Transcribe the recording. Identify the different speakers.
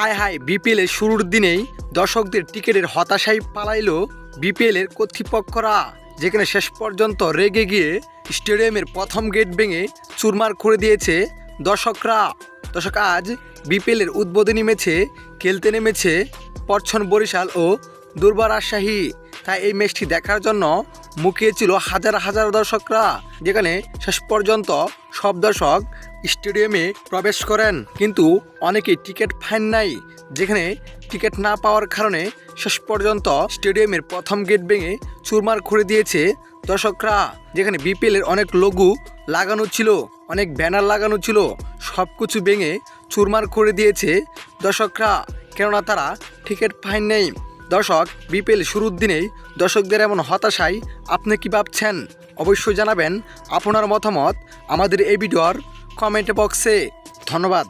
Speaker 1: হায় হায়, বিপিএলের শুরুর দিনেই দর্শকদের টিকিটের হতাশায় পালাইল বিপিএলের কর্তৃপক্ষরা, যেখানে শেষ পর্যন্ত রেগে গিয়ে স্টেডিয়ামের প্রথম গেট ভেঙে চুরমার করে দিয়েছে দর্শকরা। দর্শক, আজ বিপিএলের উদ্বোধনী ম্যাচে খেলতে নেমেছে পরছন বরিশাল ও দুর্বার রাজশাহী। তাই এই ম্যাচটি দেখার জন্য মুখিয়েছিল হাজার হাজার দর্শকরা, যেখানে শেষ পর্যন্ত সব দর্শক স্টেডিয়ামে প্রবেশ করেন, কিন্তু অনেকেই টিকিট পান নাই, যেখানে টিকিট না পাওয়ার কারণে শেষ পর্যন্ত স্টেডিয়ামের প্রথম গেট ভেঙে চুরমার করে দিয়েছে দর্শকরা। যেখানে বিপিএলের অনেক লোগো লাগানো ছিল, অনেক ব্যানার লাগানো ছিল, সব কিছু ভেঙে চুরমার করে দিয়েছে দর্শকরা, কেননা তারা টিকিট পান নাই। দর্শক, বিপিএল শুরুর দিনেই দর্শকদের এমন হতাশায় আপনি কি ভাবছেন? অবশ্যই জানাবেন আপনার মতামত আমাদের এই ভিডিওর কমেন্ট বক্সে। ধন্যবাদ।